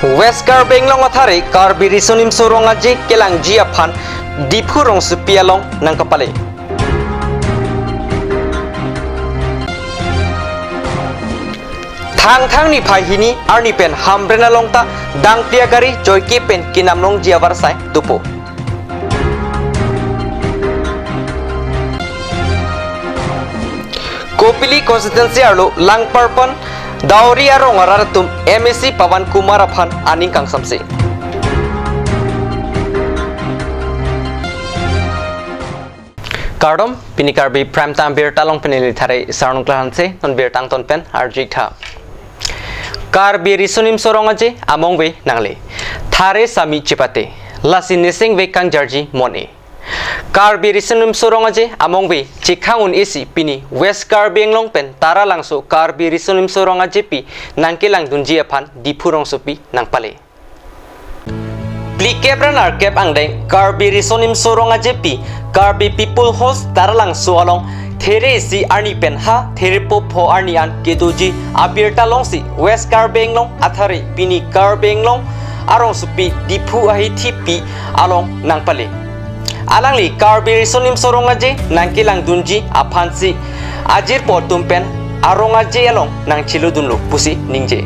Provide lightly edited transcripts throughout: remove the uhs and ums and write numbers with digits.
West Karbeng long athare Karbiri sonim soronga ji kelang ji aphan dipu rong supia long nang kapale. Thang ni phai hini arni pen hambrena long ta dang plia gari joy ki pen kinam long ji avar sai tupo. Kopili constituency arlo lang parpan Dauri arong aratum MSC Pawan Kumar aphan aning kang samse. Kardom pini karbi prime time beer talong penili thare sarnung klahan se ton beer tang ton pen arjik tha. Karbi risunim sorong aje among we nangle. Thare sami chipate lasi nesing we kang jarji mone. Karbi risenum sorong aje among we chikhangun isi pini West Karbeng long pen tara langso Karbi risenum sorong aje pi nangkelang dunji aphan dipurong sopi nang pale. Pli kebran arkep angdeng Karbi risenim sorong aje pi Karbi people host tara langso along there isi arni pen ha there po arni an kedoji abirta long si West Karbeng long athare pini Karbeng long arong sopi dipu ahi thipi along nang pale. Alangli Karbiri sonim sorong aje nangkilang dunji aphansi ajir po tumpen arong aje along nang chiludunlo pusi ningje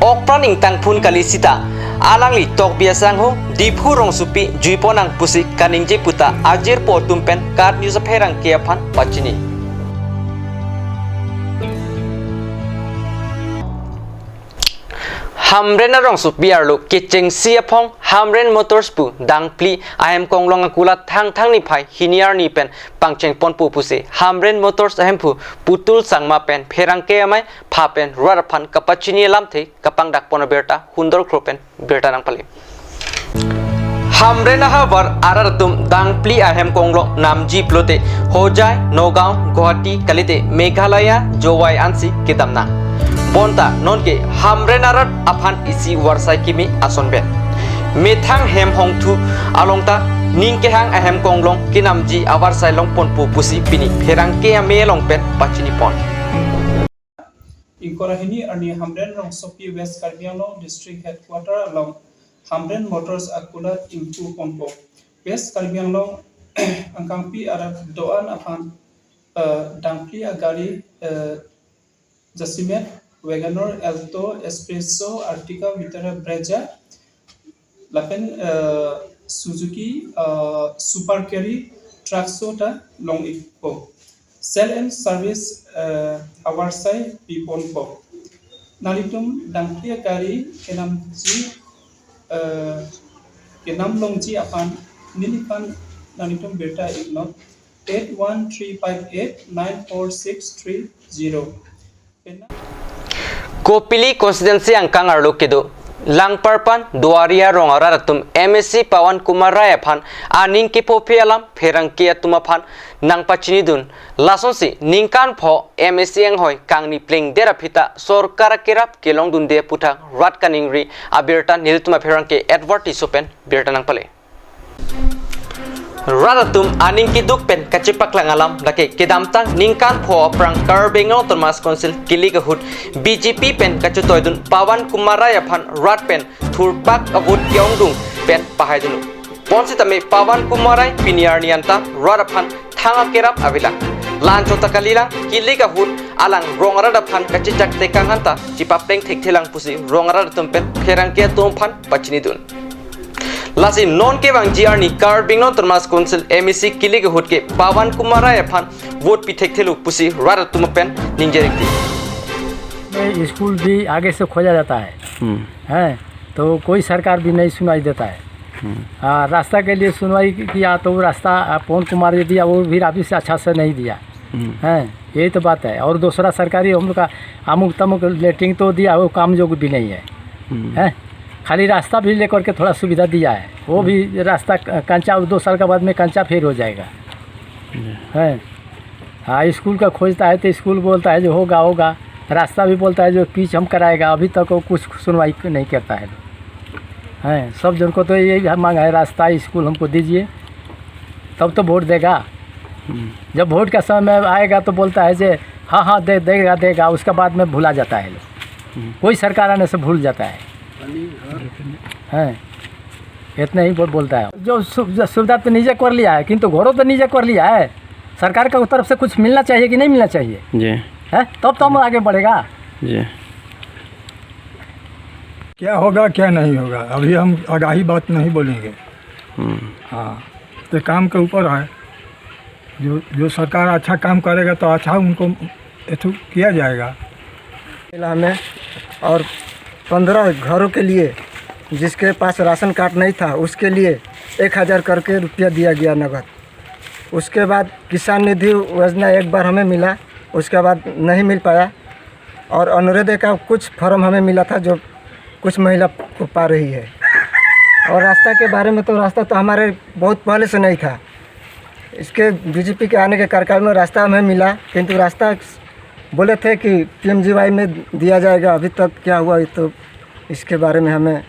okpraning tangpun kali sita alangli tok biasang ho diphu rong supi juipo nang pusi kaningje puta ajir po tumpen kar news apherang ke aphan pachini Hamren arong su biarlo kitching siapong Hamren Motors pu dang pli ahem konglong akula thang ni phai hiniar ni pen pangcheng pon pu puse Hamren Motors ahem pu putul sangma pen pherang ke amai pha pen raraphan kapachini lam the kapang dak pon berta hundor kropen berta nang pale Hamren habar araratum dang pli ahem konglong namji plote hojai Nogam Guwahati kalite Meghalaya Jowai ansi kidamna Bonta nonke Hamren arat aphan isi warsai kimi asonben methang hem hong thu alongta ningke hang ahem konglong kinamji awarsai long pon pu pusi pini pherang ke ame long pen pachini pon Inkorahini arni Hamren rong sopi West Karbeng long district headquarter along Hamren Motors akula timpu pompo West Karbeng long angkangpi arat doan aphan dangpli agari Jasimet Wagoner, Alto, Espresso, Artica, Vitara, Brezza, Lapen, Suzuki, Super Carry, Traxota, Long Eco. Sell and service our side, people po. Nalitum, Dampia Gari, Kenamji, Kenam Longji upon Nilipan Nalitum Beta Ignot 81358 94630. Kopili constituency angkang arlo kedo lang parpan duaria rongara ratum MSC Pawan Kumar Raya phan aning ke pophe alam pherang ke atuma phan nang pachini dun lason si ningkan pho MSC ang hoi kang ni pling dera phita sorkar kerap kelong dun de puthang rat kaningri abirta niltuma pherang ke advert isopen birta nang pale Radatum aning kiduk pen kacipak lang alam laki kedamtang ningkan pho prang Karbeng Thomas Council kiligahut BJP pen kacutoy dun Pawan Kumar Raya phan rat pen thurpak avut kyongdung pen pahay dunu ponsi tame Pawan Kumar Raya piniar nianta rat phan thanga kerap avila lancho takalila kiligahut alang rongara phan kacicak tekang hanta cipapleng thekthelang pusi rongara tumpen pherang ke tum phan pachini dun Lasi non ke bang GR ni Karbeng Thomas Council MEC kilig hut ke Pawan Kumar Raya phan vote पिथेक थेलु पुसी रात तुम pen निंजेरिक्ति school भी आगे से खोजा जाता है तो कोई सरकार भी नहीं सुनाई देता है रास्ता के लिए सुनवाई किया तो वो रास्ता पवन कुमार जी दिया वो भी ऑफिस से अच्छा से नहीं दिया है यही तो बात है और दूसरा सरकारी हम लोग का अमुक तमुक लेटरिंग तो दिया वो काम जोग भी नहीं है खाली रास्ता भी लेकर के थोड़ा सुविधा दिया है वो भी रास्ता कंचा 2 साल के बाद में कंचा फेर हो जाएगा है हाँ स्कूल का खोजता है तो स्कूल बोलता है जो होगा रास्ता भी बोलता है जो पिच हम कराएगा अभी तक वो कुछ सुनवाई नहीं करता है हैं सब जन को तो यही मांग है रास्ता स्कूल हमको दीजिए तब तो वोट देगा जब वोट का समय आएगा तो बोलता है जे हाँ देगा उसके बाद में भूला जाता है कोई सरकार आने से भूल जाता है हैं इतने ही बोलता है। जो सुविधा तो नीचे कर लिया है, किंतु घरों तो नीचे कर लिया है। सरकार की तरफ से कुछ मिलना चाहिए कि नहीं मिलना चाहिए जी है, तब तो हम आगे बढ़ेगा जी। क्या होगा क्या नहीं होगा अभी हम आगाही बात नहीं बोलेंगे। हाँ, तो काम के ऊपर है। जो सरकार अच्छा काम करेगा तो अच्छा उनको किया जाएगा। मिला हमें, और 15 घरों के लिए जिसके पास राशन कार्ड नहीं था उसके लिए 1000 करके रुपया दिया गया नगद। उसके बाद किसान निधि योजना एक बार हमें मिला, उसके बाद नहीं मिल पाया। और अनुरोध का कुछ फॉर्म हमें मिला था जो कुछ महिला को पा रही है। और रास्ता के बारे में तो रास्ता तो हमारे बहुत पहले से नहीं था। इसके बीजेपी के आने के कार्यकाल में रास्ता हमें मिला, किंतु रास्ता बोले थे कि PMGY में दिया जाएगा। अभी तक क्या हुआ तो इसके बारे में हमें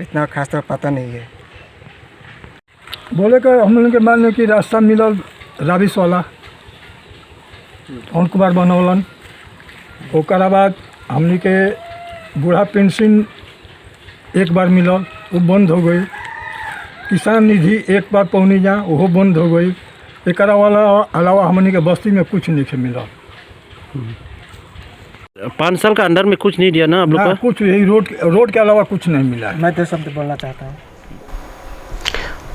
इतना खास तौर पता नहीं है। बोले कि हम लोग के मान लो कि रास्ता मिलल राबिस वाला पवन कुमार बनौलन। ओकरा बाद हमने के बूढ़ा पेंशन एक बार मिलल, वो बंद हो गई। किसान निधि एक बार पौनी जा, वो बंद हो गई। एक अलावा हमने के बस्ती में कुछ नहीं मिला। 5 साल का अंदर में कुछ नहीं दिया ना आप लोग का? कुछ यही रोड के अलावा कुछ नहीं मिला है। मैं तो शब्द बोलना चाहता हूँ।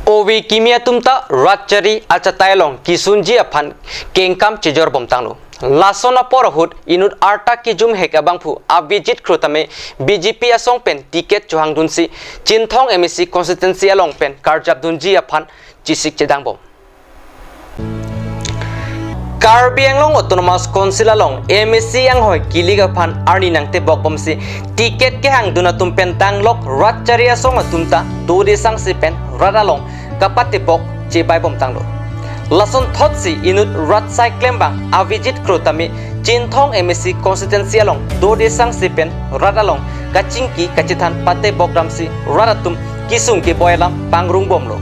ओवी किमिया तुमता राचरी आचातायलों Kisunji Affan केंकाम चिजोर bomtanglo lasona porahut inut arta ki jum heka bangphu abijit krutame BJP asong pen ticket chuhang dunsi chinthong MEC constituency along pen karjap dunji afan chisik chedangbom Karbi Anglong Autonomous Council along MEC ang hoy kilig afan arni nangte bokbom si ticket ke hang duna tumpen tanglok ratchari asong atumta dode sang si pen radalong kapate bok chebai bom tanglo lason thotsi inut rat cyclem bang avijit krotami chinthong MEC constituency along dode sang si pen radalong kachingki kachithan pate bokram si radatum kisung ki boyalam pangrung bomlo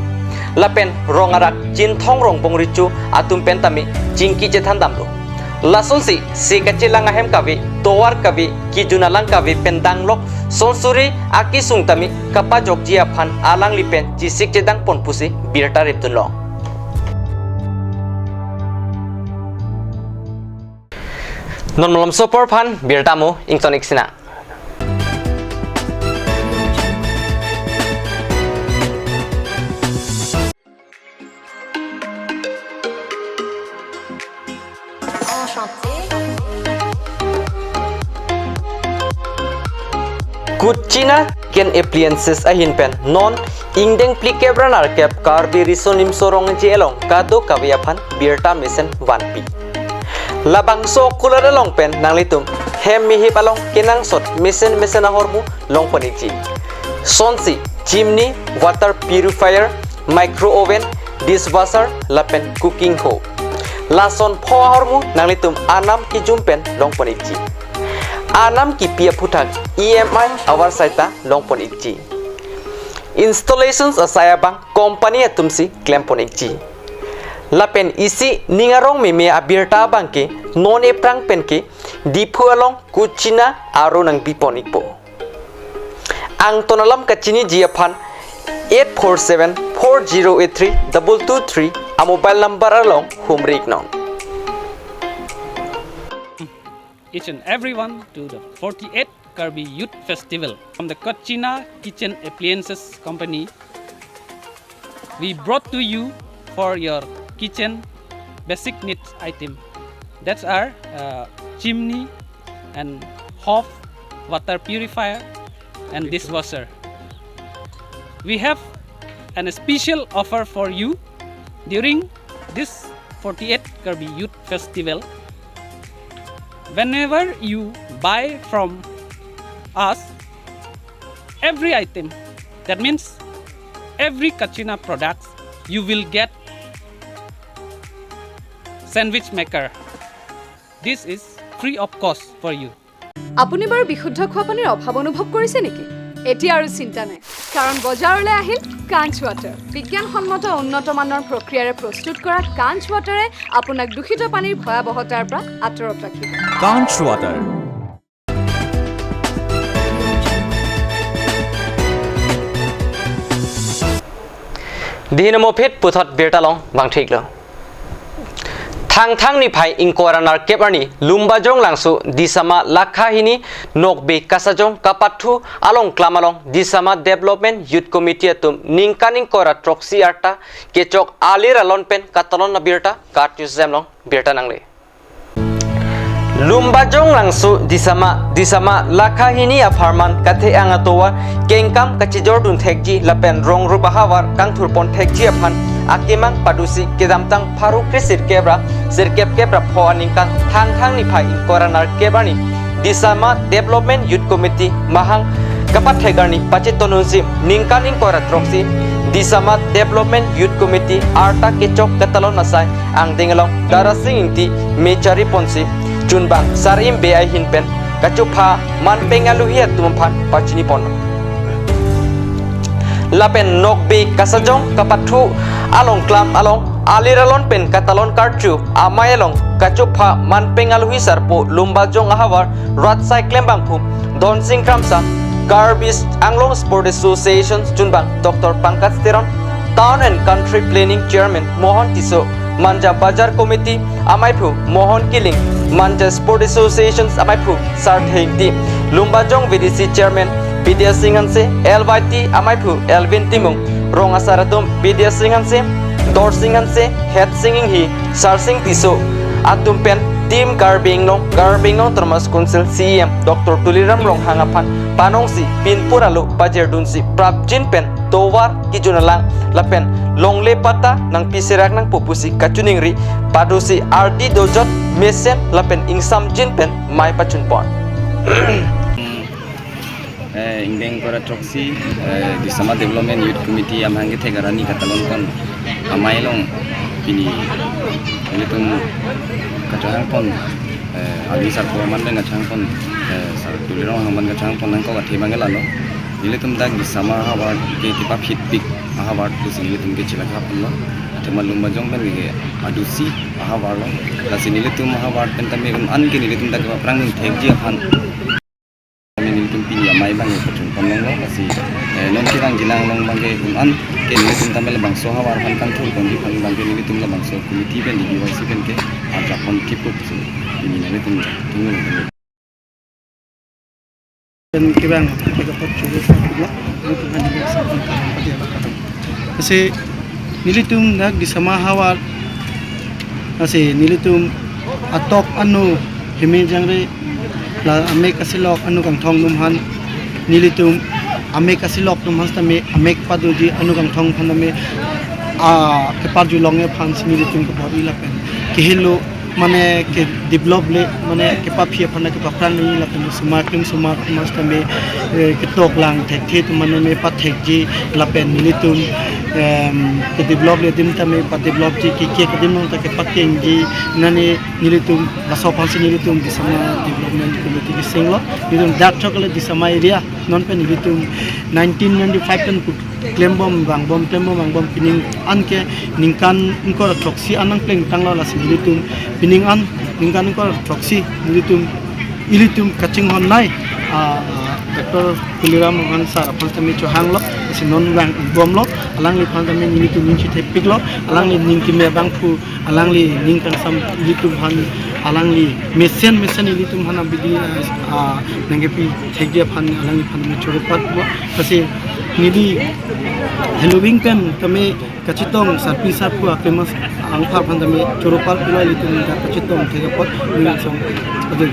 lapen rongarak chinthong rong bongrichu atum pentami jingki jethan damlo lason si kachilang ahem kavi towar kavi kijunalang kavi pendanglok sonsuri aki sungtami kapajok jia phan alang lipen jisik jedang ponpusi birta riptunlong non malam sopor phan birtamu ingtonik sina Kuchina ken appliances ahin pen non ingdeng plike branar kep karbi risonim sorong jelong kado kawiapan birta mesen 1p labang so kulada long pen nanglitum hem mihip along kinang sot mesen ahormu long paniji sonsi chimney water purifier micro oven dishwasher lapen cooking ho lason pho ahormu nanglitum anam kijum pen long paniji Anam ki pia putak EMI awar saita longpon ikji installations asaya bang company atumsi klempon ikji lapen isi ningarong meme abirta bangke non eprang penke dipu along kuchina aro nang bipon ikpo ang tonalam kachini jiapan 8474083 a mobile number along humrik nong each and everyone to the 48th Karbi Youth Festival from the Kachina Kitchen Appliances Company. We brought to you for your kitchen basic needs item. That's our chimney and hob, water purifier and dishwasher. We have a special offer for you during this 48th Karbi Youth Festival. Whenever you buy from us every item, that means every Kachina products, you will get sandwich maker. This is free of cost for you. আপুনি বাৰু বিশুদ্ধ খোৱা পানীৰ অভাৱ অনুভৱ কৰিছে নেকি? এতিয়া আৰু চিন্তা নাই, কাৰণ বজাৰলৈ আহিল কাঞ্চ ৱাটাৰ। বিজ্ঞানসন্মত উন্নত মানৰ প্ৰক্ৰিয়াৰে প্ৰস্তুত কৰা কাঞ্চ ৱাটাৰে আপোনাক দূষিত পানীৰ ভয়াৱহতাৰ পৰা আঁতৰত ৰাখিব। কাঞ্চ water Dinamo pit puthot birtalong bang thiklo. Thang ni phai inkoranar keparni lumbajong langsu disama lakhahini nokbe kasajong kapathu along klamalong disama development youth committee atum ningkaning kora troksi arta kechok alira lonpen katalon na birta katyus zemlong birta nangle. Lumbajong langsu disama lakhahini aparman kathe angatowa kengkam kachijor dun thekji lapen rong rubahawar kang thurpon thekji aphan akimang padusi kedamtang paru krisir kebra sirkep kebra phoaning kang thang ni phai inkoranar kebrani disama development youth committee mahang kapat thegarni pachetonunsi ningkaning kora troksi disama development youth committee arta kechok katalon nasai ang dingalong darasing inti mechari ponsi Junbang sarim beai hinpen kacupha man pengaluhiat tumphan pachini pon lapen nokbe kasajong kapathu along klam along aliralon pen katalon karchu amayalong kacupha man pengaluhi sarpo lumbajong ahawar rat cyclem bangphu don singkramsa garbis anglong sport association Junbang Dr. Pankaj Teron town and country planning chairman Mohan Tiso Manja Bajar Committee Amaiphu Mohan Kiling Manja Sport Associations Amaiphu Sarthengdi Lumbajong VDC Chairman Vidya Singhanse LYT Amaiphu Elvin Timung Ronga Saratum Vidya Singhanse Dor Singhanse Head Singing Hi Sarsing Tiso Atumpen Team Garbing no Thomas Council CEM Dr. Tuliram Rong Hangapan Panongsi Pinpuralu Pajerdunsi Prabjin Pen Towar Kijunalang Lapen Longle Pata nang pisirak nang pupusi kacuningri padusi RD Dojot Mesen Lapen Ingsam Jin Pen Mai Pachun Pon Ingdeng kora troksi di sama development youth committee am hangi thegarani katalon kon amai long pini ilitum kacang pon ali sarpo man dengan kacang pon sar tulirong haman kacang pon nang ko gathi bangelalo ilitum dag di sama hawar ke tipa fitpik ahawar tu sini ilitum ke chila khapon lo temal lumbajong ben ge adusi ahawar lo la sini ilitum ahawar pen tame an ke ilitum dag prang thekji aphan ilitum pini amai bang pachun pon lo asi non kirang jinang long bangge an ke ilitum tamel bang so hawar han kang thul kon di phan bangge ilitum la bang so committee ben di YC ben ke aja kon tipup sini ini ilitum tingul dan kibang kita pocuri juga itu kan juga sampai kasi nilitum nag di sama hawar kasi nilitum atok anu hime jangre la ame kasilok anu kang thong numhan nilitum ame kasilok numhan tame ame paduji anu kang thong phaname ke parju longe phan nilitum ko bori la pen kihilo mane ke develop le mane ke papia phana ke papran ni la pen smart mas tame ke tok lang thek the tu mane me pathek ji la pen nilitum ke develop le dim tame pa develop ji ke dim nong ta ke paking ji nane nilitum la so phan nilitum di sama development committee ke singlo nilitum dak chokle di sama area non pen nilitum 1995 pen claim bom bang bom pining anke ningkan ingko troksi anang pleng tangla la nilitum pining an ningkan ingko troksi ilitum kaching hon nai Dr. Tuliram Mohan Sar Pantami Chohang lo si non bang bom lo alang li pantami nilitum ninchi tepik lo alang li ningki me bang pu alang li ningkan sam ilitum han alang li mesen ilitum han abidi nangepi thegja phan alang li phan me chorupat bo kasi nidi Halloween kan kami kacitong sarpi sarpu akemas angpa pantami chorupat pula ilitum kacitong thegapot ngi sam adoi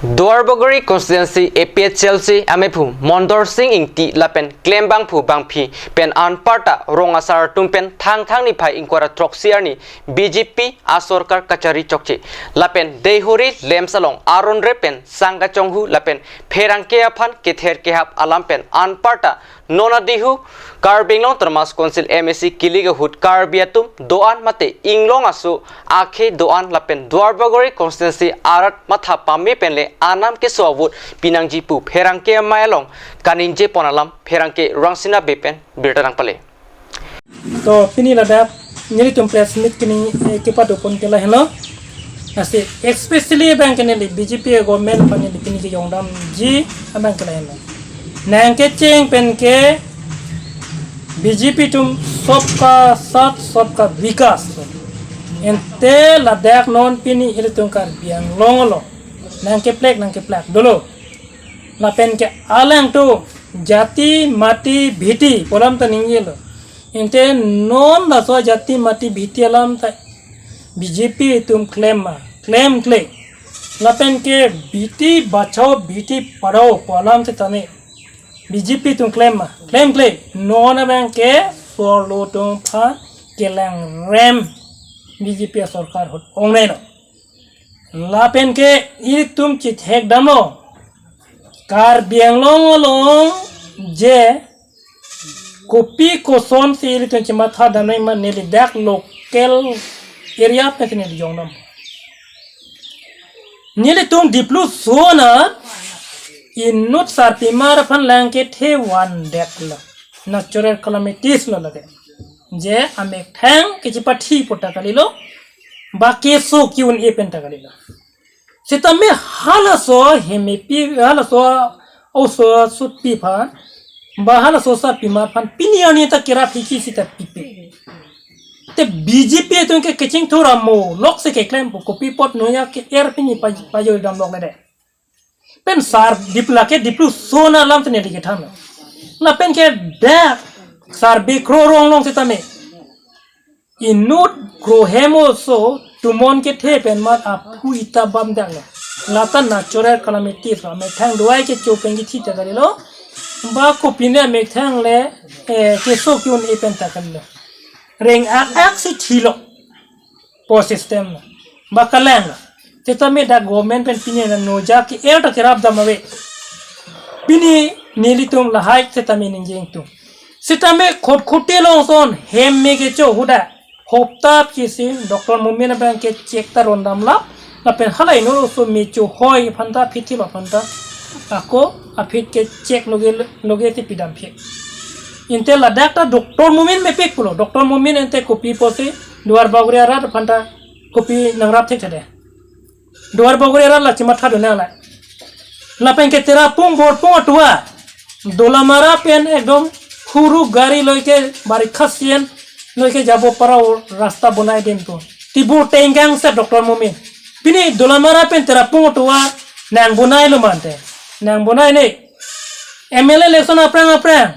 Duarbogori constituency APHLC Amephu Mondor Singh Ingti Lapen Klembang Phu Bangphi Pen Anparta Rongasar Tumpen Thang ni Phai Inkora Troksiarni BJP Asorkar Kachari Chokchi Lapen Dehuri Lemsalong Aron Repen Sangga Chonghu Lapen Pherangke Aphan Kether Kehap Alampen Anparta Nonadihu Karbinglong Termas Konsil MSC Kiliga Hut Karbiatum Doan Mate Inglong Asu Akhe Doan Lapen Duarbogori constituency Arat Matha Pami Penle Anam ke Sawut Pinangji Pu Pherangke Mailong Kaninje Ponalam Pherangke Rangsina Bepen Birtarang Pale तो पिनी लदा निरी तुम place मित किनी के पादो पन के लहलो असे स्पेशली बैंक ने बीजेपी गवर्नमेंट पने पिनी के योंगडम जी बैंक के लहलो नैंके चेंग पेन के बीजेपी तुम सबका साथ सबका विकास ente ladak non pini ili tungkar biang longolo nang ke plek dulu lapen ke alang tu jati mati bhiti polam ta ninggil ente non la so jati mati bhiti alam ta BJP tum claim lapen ke bhiti bachao bhiti padao polam ta tane BJP tum claim non abang ke solo tum pha kelang rem BJP सरकार हो ओंगने no लापेन के ये तुम चित हेक डमो car बियांगलोंग लोंग जे copy को सोन से ये तुम चिमा था डमने में नेली डेक लोकल एरिया पे के नेली जोंगनम नेली तुम डिप्लू सोना इन्नुट सार्पी मार फन लैंके थे वन डेक ला नेचुरल कैलामिटीज लो लगे जे हमें ठैंग किसी पठी पोटा कलिलो बाकी सो क्यों ये पेंटा कलिलो सिता में हालसो हेमेपी हालसो ओसो सुपी फान बाहालसो सा पीमार फान पिनियानी तक किरा फिकी सिता पीपे ते बीजेपी तो के किचिंग थोड़ा मो लोक से के क्लेम को कॉपी पॉट नोया के एयर पिनी पाजो दम लोक ने पेन सार डिप्लू सोना लम तने लिखे थाम ला पेन के डे सार बे क्रो रोंग लोंग सिता में इनुट क्रो हेमो सो तुमोन के थे पेन मार आपू इता बम दंग लाता नेचुरल कैलामिटीज में थैंग दुआई के चोपेंगी थी तक लो बा को पिने में थैंग ले के सो क्यों ए पेन तक लो रेंग आक से थीलो पो सिस्टम बा कलेंग सिता में दा गवर्नमेंट पेन पिने नोजा के एर तक राब दमवे पिनी नीली तुम लहाई सिता में निंजेंग तुम सिता में खोटे लोग सोन हेम में के चो हुदा होप्ता किसी डॉक्टर मुम्मी ने बैंक के चेक ता रोंदाम ला पेन हलाई नो सो मेचो होय फंता फिथि लो फंता ako afit ke check loge ti pidam phe inte la doctor mumin me pek pulo doctor mumin ente kopi pose duar bagure ara phanta kopi nangrap thek thade duar bagure ara la chima thadu na la pen ke tera pung bor pung atwa dola mara pen ekdom khuru gari loike bari khasien loike jabo para rasta bonai dem to tibu tengang se doctor mumin pini dola mara pen tera pung atwa nang bonai lo mante nang bonai ne MLA election aprang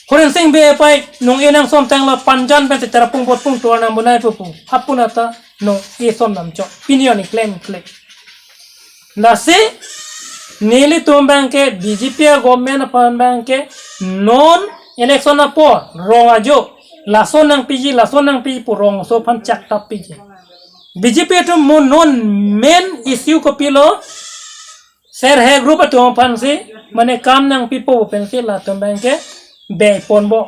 Korean sing be pai nong enang som tang la panjan pe tera pung bot pung to nang bonai pupu hapunata no e som nam cho opinion claim na se nili tombang ke BJP government pan bang ke non election apo rong ajo lason nang piji pu rong so pan chak tap piji BJP to non main issue ko pilo Ser hai group tu pan si mane kam nang pipo pen si la tu bang ke be pon bo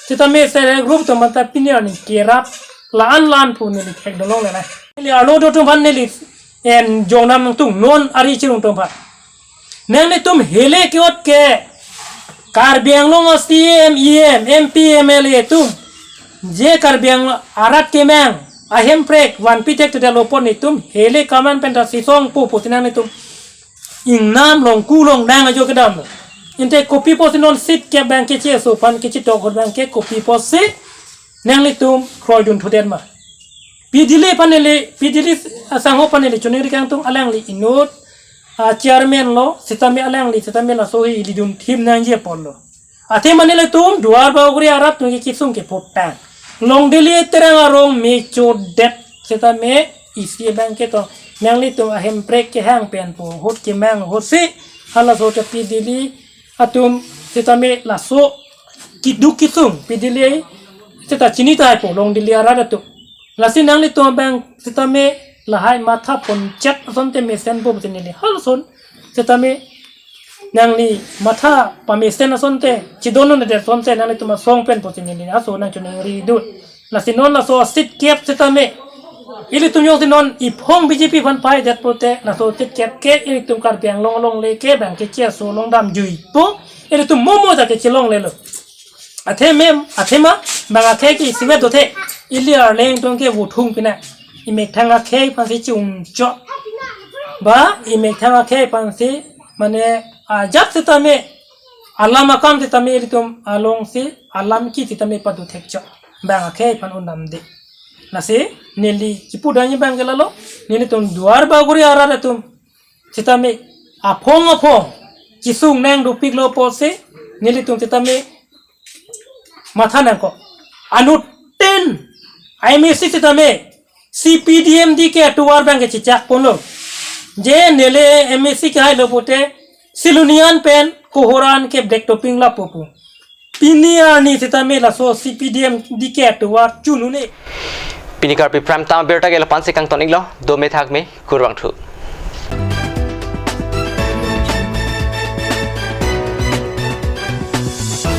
kita me ser hai group tu mata opinion ni kerap lan pu ni khek dolong le na li alo do tu ban ni li en jongnam tu non ari chirung tu ban nang ni tum hele kyot ke kar biang long CM EM MP MLA tu je kar biang arat ke mang ahem prek wan pitek tu dalopon ni tum hele kaman pen ta sisong pu putinang ni tum ing nam long ku long dang ajo kedam inte kopi pos non sit ke bank ke che so pan ke chitok hor bank ke kopi pos se nang le tum kroi dun thoden ma pidile asang ho panele chuniri kang tum alang li inut chairman lo sitame alang li sitame la so hi dun thim nang je pon lo athe manele tum duar baguri arap tu ke kisum ke popta long dili terang arong me chodet sitame isi bank ke to nang li tu ahem break ke hang pen po hot ke mang hot si hala so te pidili atum sitame la so kiduk kisung pidili sita chini tai po long dili ara tu la sin nang li tu bang sitame la hai matha pon chat son te mesen po tinili hal son sitame nang li matha pa mesen son te chidono ne de son te nang li tu ma song pen po tinili aso nang chuni ri du la sin non la so sit kep sitame ili tum yong non ipong BJP fan pai dat pote na so tit kep ke ili tum kar piang long le ke bang ke che so long dam jui po ili tum momo da ke chilong le lo athema bang ke ki siwe do the ili ar leng tong ke wu thung pina i mek thanga ke pan si chung cho ba i mek thanga ke pan si mane jap se ta me alam akam titami ilitum along si alam ki titami padu thekcho bang akhe pan undam de nasi nili kipudanya bang gelalo nili tum duar baguri arara tum titami apong kisung neng dupik lo pose nili tum titami matha nangko anu 10 IMC titami CPDM di ke tuar bang ke cicak pono je nele MSC ke hai lo pote silunian pen kohoran ke black topping la popo pinia ni titami la so CPDM di ke tuar chunune Pinikar pi pram tam berta ke lapan sekang tonik lo do me thak me kurwang thu